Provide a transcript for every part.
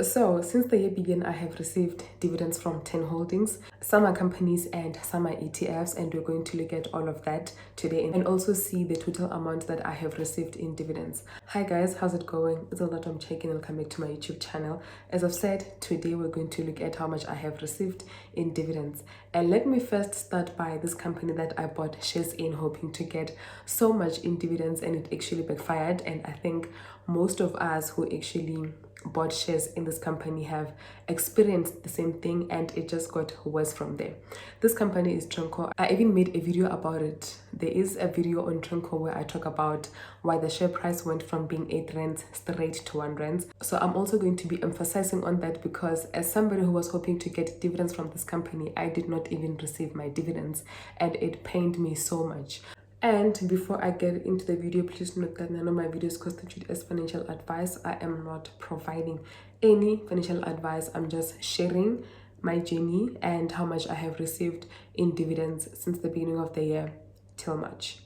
So, since the year began, I have received dividends from 10 holdings. Some are companies and some are ETFs, and we're going to look at all of that today and also see the total amount that I have received in dividends. Hi guys, how's it going? It's a lot. I'm checking. Welcome back to my YouTube channel. As I've said, today we're going to look at how much I have received in dividends. And let me first start by this company that I bought shares in, hoping to get so much in dividends, and it actually backfired. And I think most of us who actually bought shares in this company have experienced the same thing, and it just got worse from there. This company is Tronco. I even made a video about it. There is a video on Tronco where I talk about why the share price went from being 8 rands straight to 1 rand. So I'm also going to be emphasizing on that, because as somebody who was hoping to get dividends from this company, I did not even receive my dividends, and it pained me so much. And before I get into the video, please note that none of my videos constitute as financial advice. I am not providing any financial advice. I'm just sharing my journey and how much I have received in dividends since the beginning of the year till March.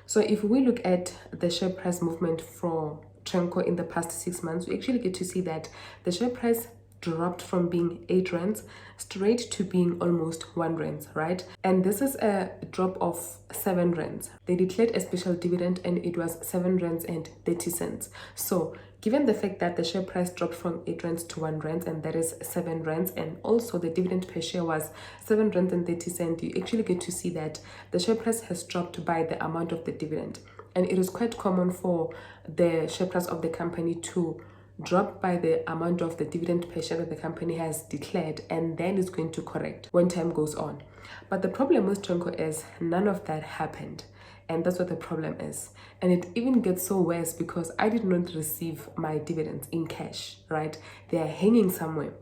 So if we look at the share price movement for Trenco in the past 6 months, we actually get to see that the share price dropped from being 8 rands straight to being almost 1 rand, right? And this is a drop of 7 rands. They declared a special dividend and it was 7 rands and 30 cents. So given the fact that the share price dropped from 8 rands to 1 rand, and that is 7 rands, and also the dividend per share was 7 rands and 30 cents, you actually get to see that the share price has dropped by the amount of the dividend. And it is quite common for the share price of the company to drop by the amount of the dividend per share that the company has declared, and then it's going to correct when time goes on. But the problem with Tronco is none of that happened, and that's what the problem is. And it even gets so worse because I did not receive my dividends in cash, right? They are hanging somewhere,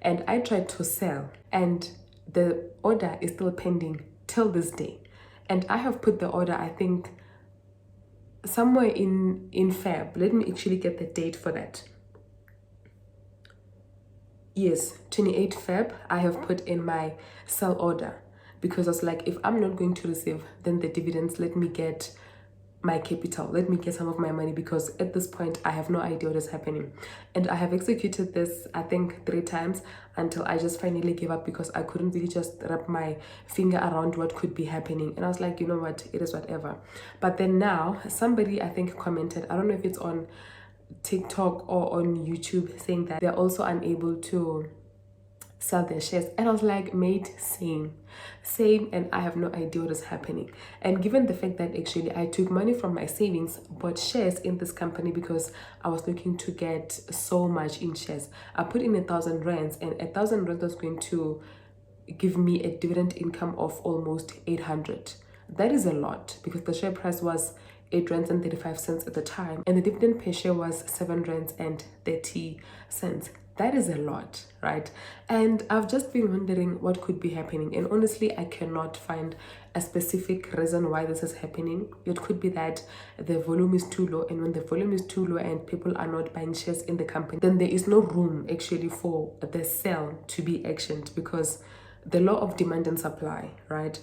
and I tried to sell, and the order is still pending till this day. And I have put the order, I think, somewhere in Feb. Let me actually get the date for that. Yes, 28 Feb, I have put in my sell order, because I was like, if I'm not going to receive then the dividends, let me get my capital, let me get some of my money, because at this point I have no idea what is happening. And I have executed this, I think, 3 times until I just finally gave up, because I couldn't really just wrap my finger around what could be happening. And I was like, you know what, it is whatever. But then now somebody, I think, commented, I don't know if it's on TikTok or on YouTube, saying that they're also unable to sell their shares. And I was like, mate, same, and I have no idea what is happening. And given the fact that actually I took money from my savings, bought shares in this company because I was looking to get so much in shares, I put in 1,000 rands, and 1,000 rands was going to give me a dividend income of almost 800. That is a lot, because the share price was 8 rands and 35 cents at the time, and the dividend per share was 7 rands and 30 cents. That is a lot, right? And I've just been wondering what could be happening, and honestly I cannot find a specific reason why this is happening. It could be that the volume is too low, and when the volume is too low and people are not buying shares in the company, then there is no room actually for the sell to be actioned, because the law of demand and supply, right?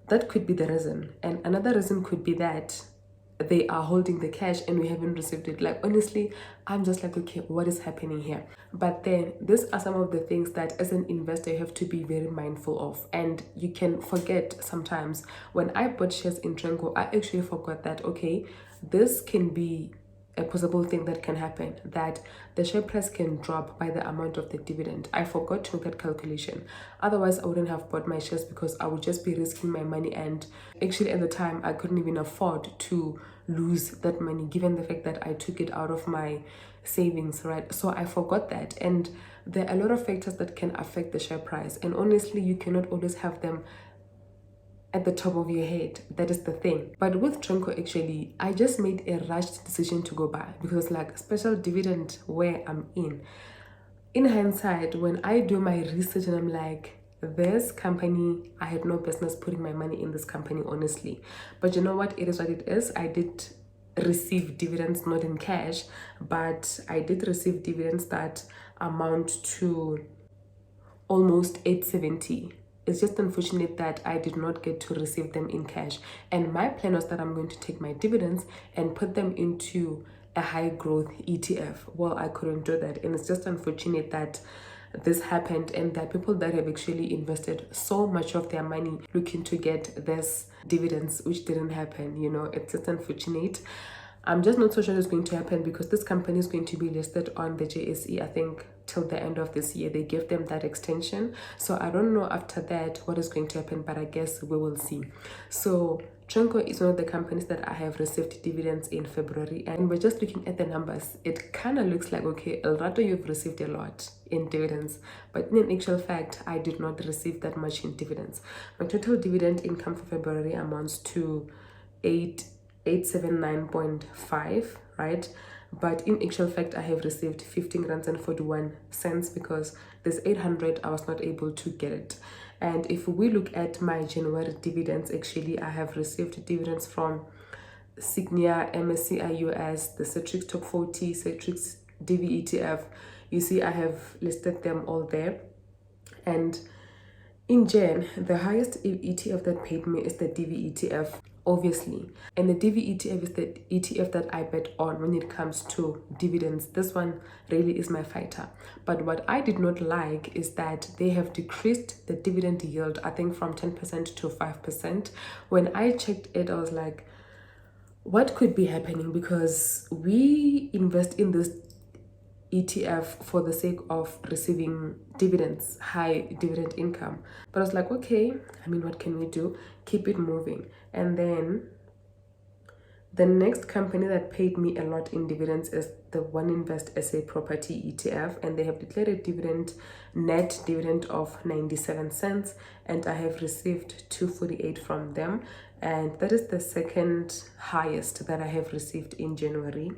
That could be the reason. And another reason could be that they are holding the cash and we haven't received it. Like, honestly, I'm just like, okay, what is happening here? But then these are some of the things that as an investor you have to be very mindful of, and you can forget sometimes. When I bought shares in Trenco, I actually forgot that, okay, this can be a possible thing that can happen, that the share price can drop by the amount of the dividend. I forgot to make that calculation. Otherwise I wouldn't have bought my shares, because I would just be risking my money, and actually at the time I couldn't even afford to lose that money, given the fact that I took it out of my savings, right? So I forgot that. And there are a lot of factors that can affect the share price, and honestly you cannot always have them at the top of your head. That is the thing. But with Tronco, actually I just made a rushed decision to go buy, because like, special dividend where I'm in hindsight, when I do my research and I'm like, this company, I had no business putting my money in this company, honestly. But you know what, it is what it is. I did receive dividends, not in cash, but I did receive dividends that amount to almost 870. It's just unfortunate that I did not get to receive them in cash. And my plan was that I'm going to take my dividends and put them into a high growth ETF. Well, I couldn't do that, and it's just unfortunate that this happened, and there are people that have actually invested so much of their money looking to get this dividends, which didn't happen. You know, it's just unfortunate. I'm just not so sure it's going to happen because this company is going to be listed on the JSE, I think, till the end of this year. They gave them that extension. So I don't know after that what is going to happen, but I guess we will see. So Trenco is one of the companies that I have received dividends in February, and we're just looking at the numbers. It kind of looks like, okay, El Rato, you've received a lot in dividends, but in actual fact, I did not receive that much in dividends. My total dividend income for February amounts to 879.5, right? But in actual fact, I have received 15 rands and 41 cents because this 800 I was not able to get it. And if we look at my January dividends, actually I have received dividends from Signia, MSCI US, the Citrix Top 40, Citrix DVETF. You see, I have listed them all there. And in Jan, the highest ETF that paid me is the DVETF, obviously. And the DVETF is the ETF that I bet on when it comes to dividends. This one really is my fighter. But what I did not like is that they have decreased the dividend yield, I think from 10% to 5%. When I checked it, I was like, what could be happening? Because we invest in this ETF for the sake of receiving dividends, high dividend income. But I was like, okay, I mean, what can we do? Keep it moving. And then the next company that paid me a lot in dividends is the One Invest SA Property ETF, and they have declared a net dividend of 97 cents, and I have received 248 from them, and that is the second highest that I have received in January.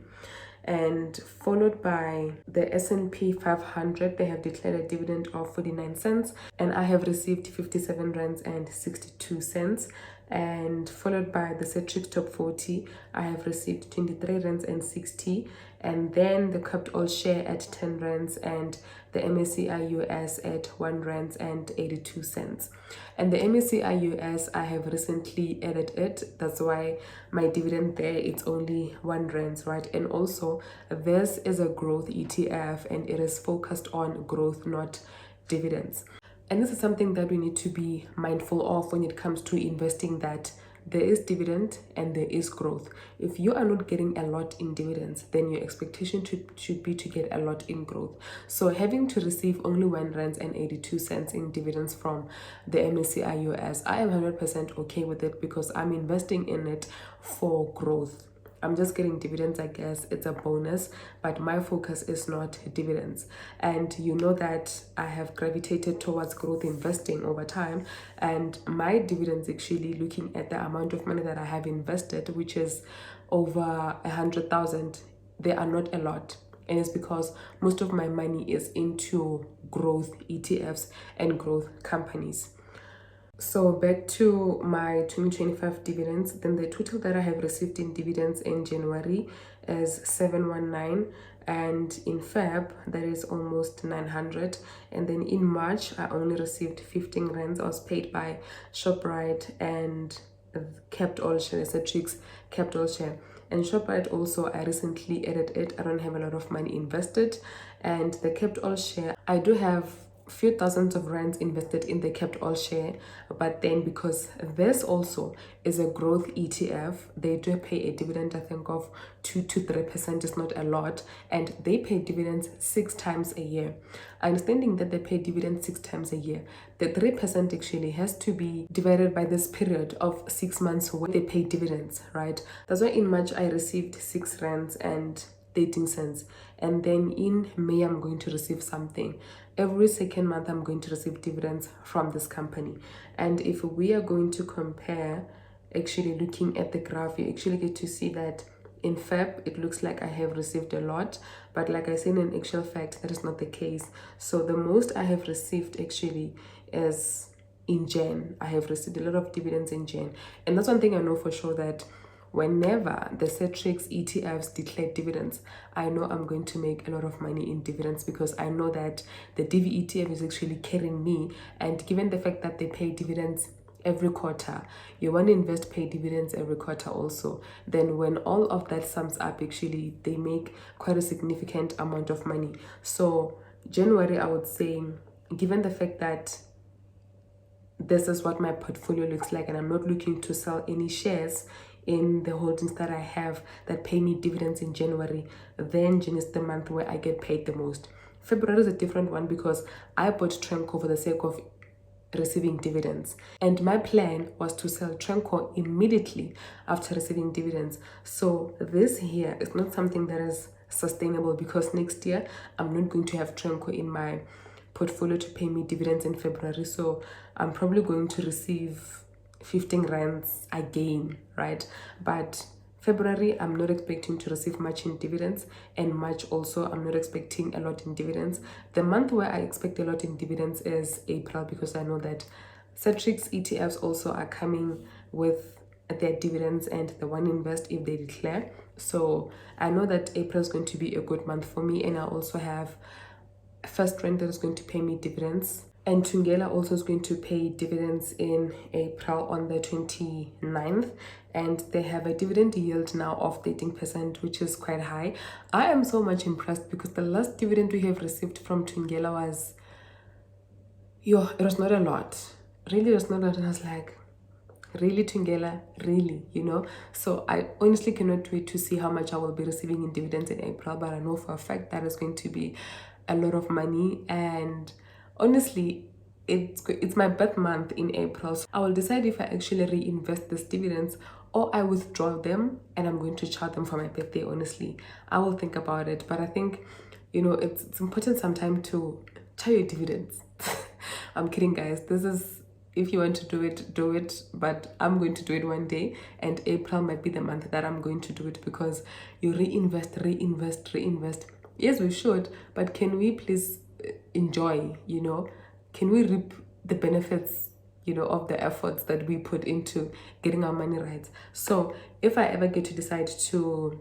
And followed by the S&P 500, they have declared a dividend of 49 cents, and I have received 57 rands and 62 cents. And followed by the Citrix Top 40, I have received 23 rands and 60, and then the capped all share at 10 rands, and the MSCI US at 1 rand and 82 cents. And the MSCI US, I have recently added it. That's why my dividend there, it's only 1 rand, right? And also, this is a growth ETF, and it is focused on growth, not dividends. And this is something that we need to be mindful of when it comes to investing, that there is dividend and there is growth. If you are not getting a lot in dividends, then your expectation should be to get a lot in growth. So having to receive only 1 rand and 82 cents in dividends from the MSCI US, I am 100% okay with it because I'm investing in it for growth. I'm just getting dividends, I guess. It's a bonus, but my focus is not dividends. And you know that I have gravitated towards growth investing over time, and my dividends, actually looking at the amount of money that I have invested, which is over 100,000, they are not a lot. And it's because most of my money is into growth ETFs and growth companies. So back to my 2025 dividends, then the total that I have received in dividends in January is 719, and in Feb that is almost 900, and then in March I only received 15 rands. I was paid by ShopRite and kept all share, Citrix kept all share. And ShopRite also, I recently added it. I don't have a lot of money invested, and the kept all share, I do have few thousands of rands invested in the kept all share, but then because this also is a growth ETF, they do pay a dividend, I think, of 2 to 3%. Is not a lot, and they pay dividends 6 times a year. Understanding that they pay dividends 6 times a year, the 3% actually has to be divided by this period of 6 months where they pay dividends, right? That's why in March I received 6 rands and 13 cents, and then in May I'm going to receive something. Every second month I'm going to receive dividends from this company. And if we are going to compare, actually looking at the graph, you actually get to see that in Feb it looks like I have received a lot, but like I said, in actual fact that is not the case. So the most I have received actually is in Jan. I have received a lot of dividends in Jan, and that's one thing I know for sure, that whenever the Citrix ETFs declare dividends, I know I'm going to make a lot of money in dividends, because I know that the DV ETF is actually carrying me. And given the fact that they pay dividends every quarter. You want to invest, pay dividends every quarter also. Then when all of that sums up, actually they make quite a significant amount of money. So January, I would say, given the fact that this is what my portfolio looks like and I'm not looking to sell any shares in the holdings that I have that pay me dividends in January, then June is the month where I get paid the most. February is a different one because I bought Trenco for the sake of receiving dividends, and my plan was to sell Trenco immediately after receiving dividends. So this here is not something that is sustainable, because next year I'm not going to have Trenco in my portfolio to pay me dividends in February. So I'm probably going to receive 15 rands again, right? But February, I'm not expecting to receive much in dividends, and March also, I'm not expecting a lot in dividends. The month where I expect a lot in dividends is April, because I know that Cetrix ETFs also are coming with their dividends and the one invest if they declare. So I know that April is going to be a good month for me, and I also have First Rand that is going to pay me dividends. And Tungela also is going to pay dividends in April on the 29th. And they have a dividend yield now of 13%, which is quite high. I am so much impressed because the last dividend we have received from Tungela was, it was not a lot. Really, it was not a lot. And I was like, really, Tungela? Really, So I honestly cannot wait to see how much I will be receiving in dividends in April. But I know for a fact that is going to be a lot of money. And honestly, it's my birth month in April, so I will decide if I actually reinvest these dividends or I withdraw them and I'm going to charge them for my birthday. Honestly, I will think about it, but I think it's important sometimes to charge your dividends. I'm kidding, guys. This is, if you want to do it, but I'm going to do it one day, and April might be the month that I'm going to do it, because you reinvest. Yes, we should, but can we please enjoy, can we reap the benefits, of the efforts that we put into getting our money right? So if I ever get to decide to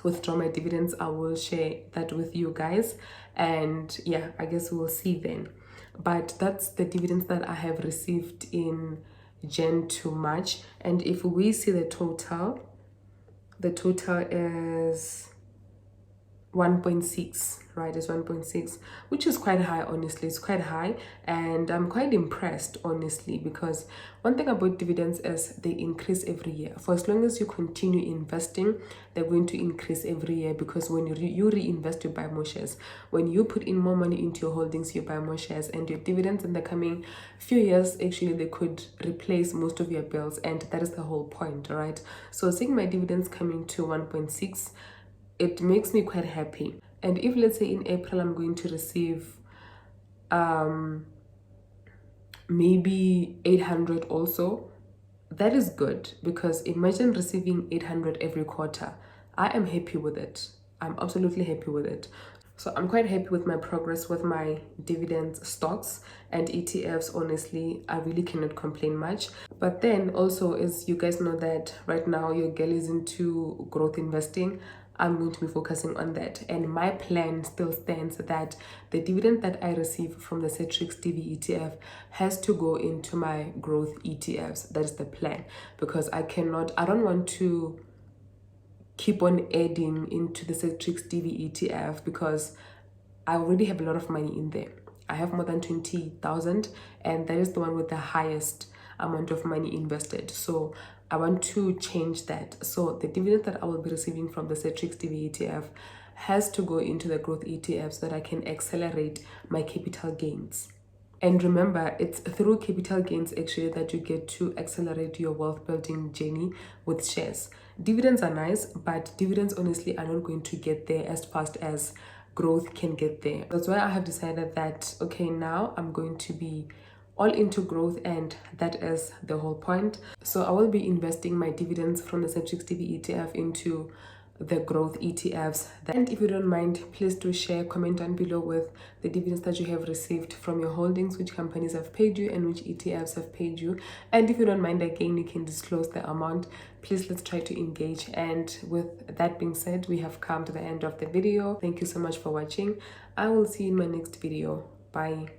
withdraw my dividends, I will share that with you guys, and yeah, I guess we'll see then. But that's the dividends that I have received in Jan to March. And if we see the total is 1.6, right? It's 1.6, which is quite high. Honestly, it's quite high, and I'm quite impressed, honestly, because one thing about dividends is they increase every year. For as long as you continue investing, they're going to increase every year, because when you reinvest, you buy more shares. When you put in more money into your holdings, you buy more shares, and your dividends in the coming few years, actually, they could replace most of your bills, and that is the whole point, right? So seeing my dividends coming to 1.6, it makes me quite happy. And if, let's say, in April I'm going to receive maybe 800 also, that is good, because imagine receiving 800 every quarter. I am happy with it. I'm absolutely happy with it. So I'm quite happy with my progress with my dividends, stocks and ETFs. Honestly, I really cannot complain much. But then also, as you guys know that right now your girl is into growth investing, I'm going to be focusing on that. And my plan still stands that the dividend that I receive from the Cetrix DV ETF has to go into my growth ETFs. That is the plan, because I don't want to keep on adding into the Cetrix DV ETF, because I already have a lot of money in there. I have more than 20,000, and that is the one with the highest amount of money invested. So I want to change that. So the dividend that I will be receiving from the Cetrix DV ETF has to go into the growth ETF so that I can accelerate my capital gains. And remember, it's through capital gains actually that you get to accelerate your wealth building journey with shares. Dividends are nice, but dividends honestly are not going to get there as fast as growth can get there. That's why I have decided that, okay, now I'm going to be all into growth, and that is the whole point. So I will be investing my dividends from the Cetrix DV ETF into the growth ETFs. And if you don't mind, please do share, comment down below with the dividends that you have received from your holdings, which companies have paid you and which ETFs have paid you. And if you don't mind, again, you can disclose the amount. Please, let's try to engage. And with that being said, we have come to the end of the video. Thank you so much for watching. I will see you in my next video. Bye.